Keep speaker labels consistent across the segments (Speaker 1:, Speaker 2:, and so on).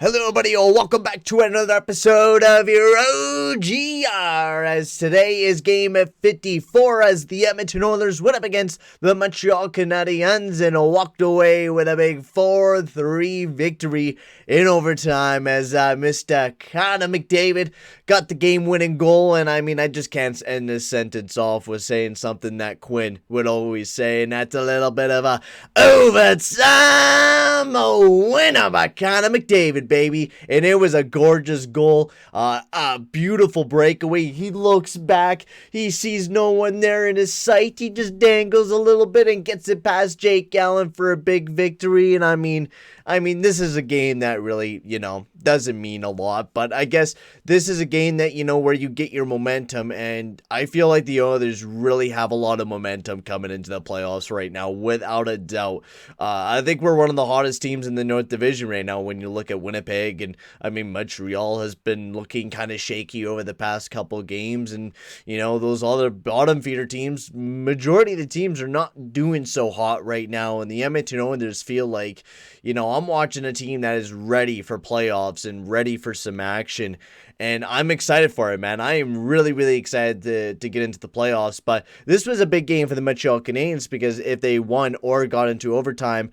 Speaker 1: Hello, buddy. Welcome back to another episode of your OGR. As today is game 54, as the Edmonton Oilers went up against the Montreal Canadiens and walked away with a big 4-3 victory in overtime. As Mr. Connor McDavid got the game-winning goal, and I just can't end this sentence off with saying something that Quinn would always say, and that's a little bit of a overtime winner by Connor McDavid, baby. And it was a gorgeous goal, a beautiful breakaway. He looks back, he sees no one there in his sight, he just dangles a little bit and gets it past Jake Allen for a big victory. And I mean this is a game that really, doesn't mean a lot, but I guess this is a game that, where you get your momentum, and I feel like the Oilers really have a lot of momentum coming into the playoffs right now, without a doubt. I think we're one of the hottest teams in the North Division right now when you look at Winnipeg, and Montreal has been looking kind of shaky over the past couple games, and those other bottom feeder teams, majority of the teams are not doing so hot right now, and the Edmonton Oilers feel like, I'm watching a team that is ready for playoffs and ready for some action, and I'm excited for it, man. I am really, really excited to get into the playoffs, but this was a big game for the Montreal Canadiens, because if they won or got into overtime,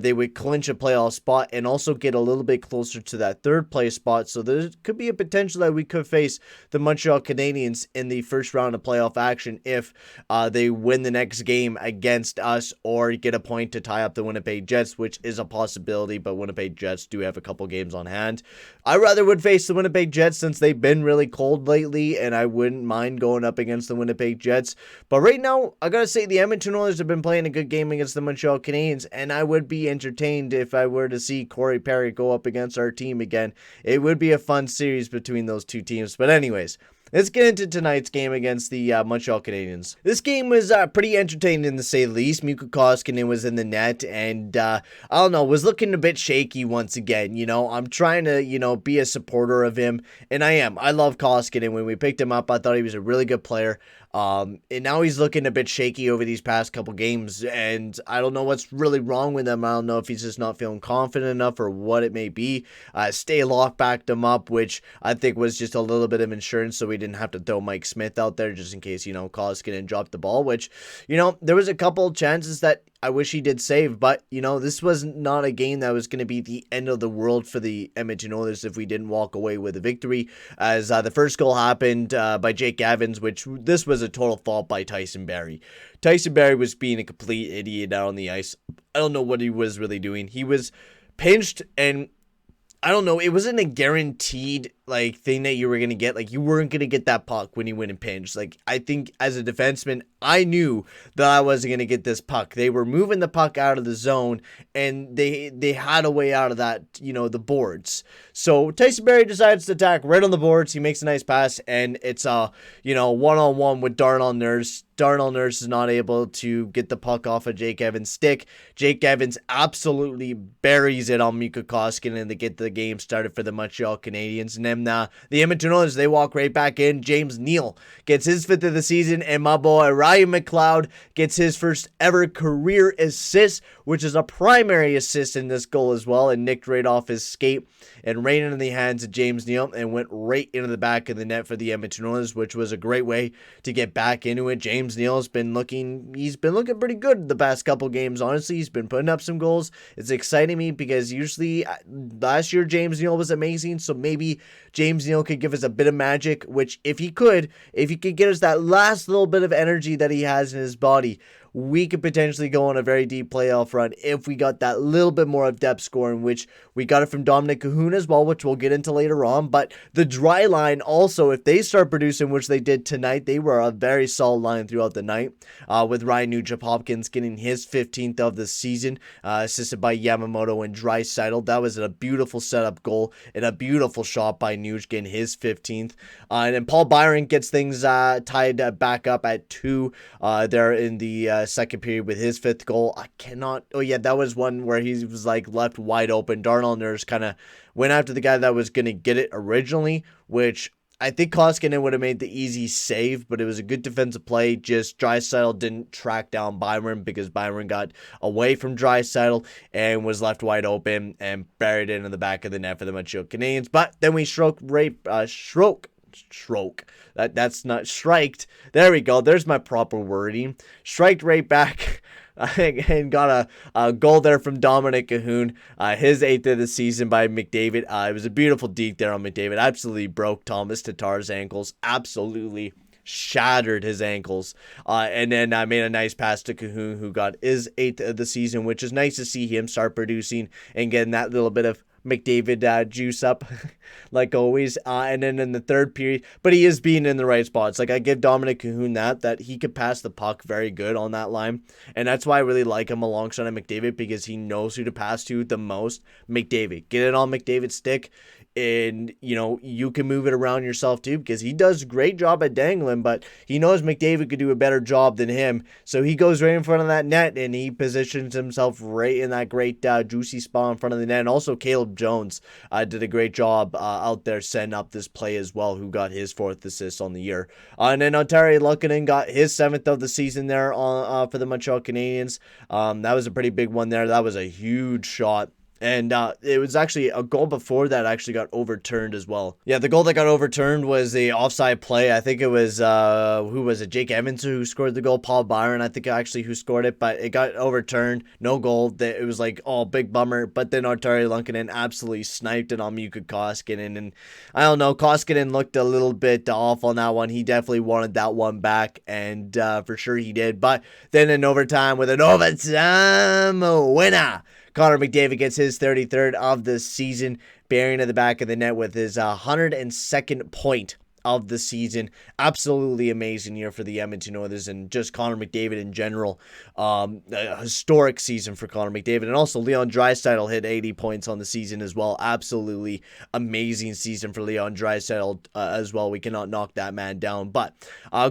Speaker 1: they would clinch a playoff spot and also get a little bit closer to that third place spot, so there could be a potential that we could face the Montreal Canadiens in the first round of playoff action if they win the next game against us or get a point to tie up the Winnipeg Jets, which is a possibility, but Winnipeg Jets do have a couple games on hand. I rather would face the Winnipeg Jets since they've been really cold lately, and I wouldn't mind going up against the Winnipeg Jets. But right now, I gotta say the Edmonton Oilers have been playing a good game against the Montreal Canadiens, and I would be entertained if I were to see Corey Perry go up against our team again. It would be a fun series between those two teams. But anyways, let's get into tonight's game against the Montreal Canadiens. This game was pretty entertaining, to say the least. Mikko Koskinen was in the net, and I don't know, was looking a bit shaky once again. I'm trying to, be a supporter of him, and I am. I love Koskinen. When we picked him up, I thought he was a really good player. And now he's looking a bit shaky over these past couple games, and I don't know what's really wrong with him. I don't know if he's just not feeling confident enough or what it may be. Staylock backed him up, which I think was just a little bit of insurance, so we didn't have to throw Mike Smith out there just in case, Koskinen dropped the ball, which, there was a couple chances that I wish he did save, but, this was not a game that was going to be the end of the world for the Edmonton Oilers if we didn't walk away with a victory, as the first goal happened by Jake Evans, which this was a total fault by Tyson Barrie. Tyson Barrie was being a complete idiot out on the ice. I don't know what he was really doing. He was pinched, and I don't know, it wasn't a guaranteed thing that you were going to get. You weren't going to get that puck when you went and pinched. I think as a defenseman, I knew that I wasn't going to get this puck. They were moving the puck out of the zone, and they had a way out of that, the boards. So Tyson Barrie decides to attack right on the boards. He makes a nice pass, and it's one-on-one with Darnell Nurse. Darnell Nurse is not able to get the puck off of Jake Evans' stick. Jake Evans absolutely buries it on Mikko Koskinen to get the game started for the Montreal Canadiens. And then the Edmonton Oilers, they walk right back in. James Neal gets his 5th of the season, and my boy Ryan McLeod gets his first ever career assist, which is a primary assist in this goal as well, and nicked right off his skate and right into the hands of James Neal and went right into the back of the net for the Edmonton Oilers, which was a great way to get back into it. James Neal's been looking pretty good the past couple games, honestly. He's been putting up some goals. It's exciting me because usually last year James Neal was amazing, so maybe James Neal could give us a bit of magic, which if he could get us that last little bit of energy that he has in his body, we could potentially go on a very deep playoff run if we got that little bit more of depth scoring, which we got it from Dominic Kahuna as well, which we'll get into later on. But the dry line also, if they start producing, which they did tonight, they were a very solid line throughout the night, with Ryan Nugent-Hopkins getting his 15th of the season, assisted by Yamamoto and Draisaitl. That was a beautiful setup goal and a beautiful shot by Nuge getting his 15th. And then Paul Byron gets things tied back up at 2 there in the second period with his 5th goal. That was one where he was left wide open. Darnell Nurse kind of went after the guy that was going to get it originally, which I think Koskinen would have made the easy save, but it was a good defensive play. Just Draisaitl didn't track down Byron because Byron got away from Draisaitl and was left wide open and buried it in the back of the net for the Montreal Canadiens. But then we that's not striked. There we go. There's my proper wording. Striked right back. And got a goal there from Dominic Cahoon, his 8th of the season by McDavid. It was a beautiful deke there on McDavid. Absolutely broke Thomas Tatar's ankles. Absolutely shattered his ankles. And then made a nice pass to Cahoon, who got his 8th of the season, which is nice to see him start producing and getting that little bit of McDavid juice up like always. And then in the third period, but he is being in the right spots. Like, I give Dominic Cahoon that he could pass the puck very good on that line, and that's why I really like him alongside of McDavid, because he knows who to pass to the most. McDavid, get it on McDavid's stick, and you can move it around yourself too, because he does a great job at dangling, but he knows McDavid could do a better job than him, so he goes right in front of that net and he positions himself right in that great juicy spot in front of the net. And also Caleb Jones did a great job out there setting up this play as well, who got his 4th assist on the year. And then Artturi Lehkonen got his 7th of the season there for the Montreal Canadiens. That was a pretty big one there. That was a huge shot. And it was actually a goal before that actually got overturned as well. Yeah, the goal that got overturned was the offside play. I think it was, who was it? Jake Evans who scored the goal. Paul Byron, I think, actually, who scored it. But it got overturned. No goal. It was like, oh, big bummer. But then Artturi Lehkonen absolutely sniped it on Mikko Koskinen. And I don't know, Koskinen looked a little bit off on that one. He definitely wanted that one back. And for sure he did. But then in overtime, with an overtime winner, Connor McDavid gets his 33rd of the season, burying at the back of the net with his 102nd point of the season. Absolutely amazing year for the Edmonton Oilers and just Connor McDavid in general. A historic season for Connor McDavid, and also Leon Draisaitl hit 80 points on the season as well. Absolutely amazing season for Leon Draisaitl as well. We cannot knock that man down. But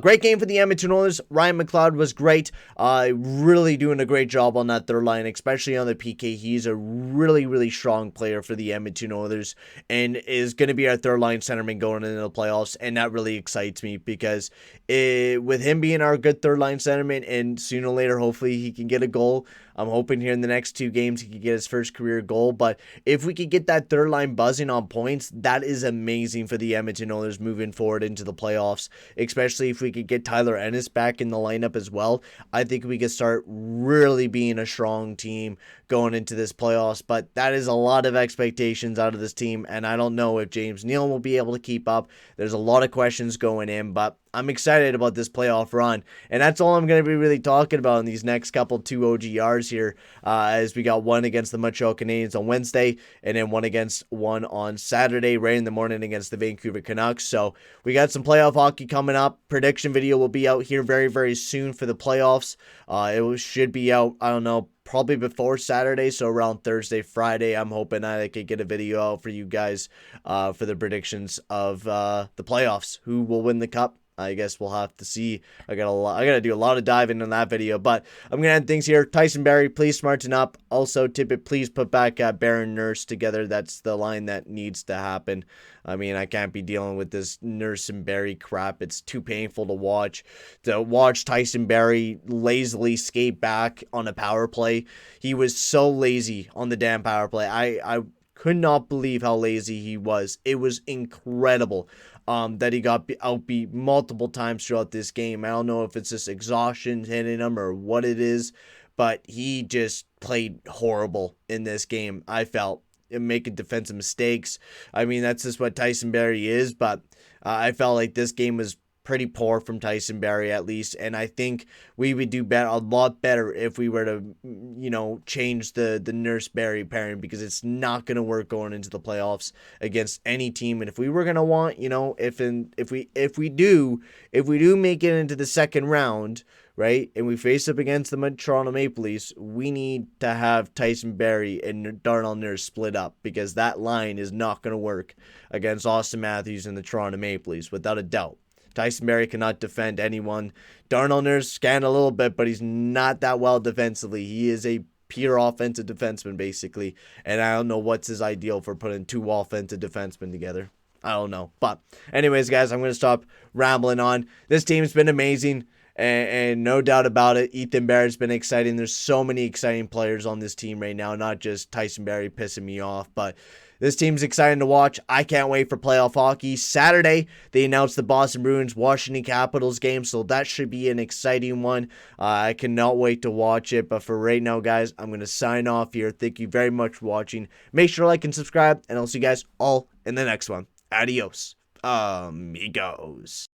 Speaker 1: great game for the Edmonton Oilers. Ryan McLeod was great. Really doing a great job on that third line, especially on the PK. He's a really, really strong player for the Edmonton Oilers and is going to be our third line centerman going into the playoffs. And that really excites me because with him being our good third line centerman, and sooner or later, hopefully he can get a goal. I'm hoping here in the next 2 games he can get his first career goal. But if we could get that third line buzzing on points, that is amazing for the Edmonton Oilers moving forward into the playoffs, especially if we could get Tyler Ennis back in the lineup as well. I think we could start really being a strong team going into this playoffs. But that is a lot of expectations out of this team, and I don't know if James Neal will be able to keep up. There's a lot of questions going in, but I'm excited about this playoff run, and that's all I'm going to be really talking about in these next couple 2 OGRs here, as we got one against the Montreal Canadiens on Wednesday, and then one on Saturday, right in the morning against the Vancouver Canucks. So we got some playoff hockey coming up. Prediction video will be out here very, very soon for the playoffs. It should be out, I don't know, probably before Saturday, so around Thursday, Friday. I'm hoping I could get a video out for you guys for the predictions of the playoffs. Who will win the cup? I guess we'll have to see. I gotta do a lot of diving in that video, but I'm gonna end things here. Tyson Barrie, please smarten up. Also, Tippett, please put back Baron Nurse together. That's the line that needs to happen. I mean, I can't be dealing with this Nurse and Barrie crap. It's too painful to watch. To watch Tyson Barrie lazily skate back on a power play. He was so lazy on the damn power play. I could not believe how lazy he was. It was incredible. That he got outbeat multiple times throughout this game. I don't know if it's just exhaustion hitting him or what it is, but he just played horrible in this game, I felt, making defensive mistakes. I mean, that's just what Tyson Barrie is, but I felt like this game was pretty poor from Tyson Barrie at least, and I think we would do a lot better if we were to, change the Nurse Barrie pairing, because it's not going to work going into the playoffs against any team. And if we were going to want, if we do make it into the second round, right, and we face up against the Toronto Maple Leafs, we need to have Tyson Barrie and Darnell Nurse split up, because that line is not going to work against Auston Matthews and the Toronto Maple Leafs, without a doubt. Tyson Barrie cannot defend anyone. Darnell Nurse can a little bit, but he's not that well defensively. He is a pure offensive defenseman, basically. And I don't know what's his ideal for putting 2 offensive defensemen together. I don't know. But anyways, guys, I'm going to stop rambling on. This team's been amazing. And no doubt about it, Ethan Barrett's been exciting. There's so many exciting players on this team right now, not just Tyson Barrie pissing me off, but this team's exciting to watch. I can't wait for playoff hockey. Saturday, they announced the Boston Bruins Washington Capitals game, so that should be an exciting one. I cannot wait to watch it, but for right now, guys, I'm going to sign off here. Thank you very much for watching. Make sure to like and subscribe, and I'll see you guys all in the next one. Adios, amigos.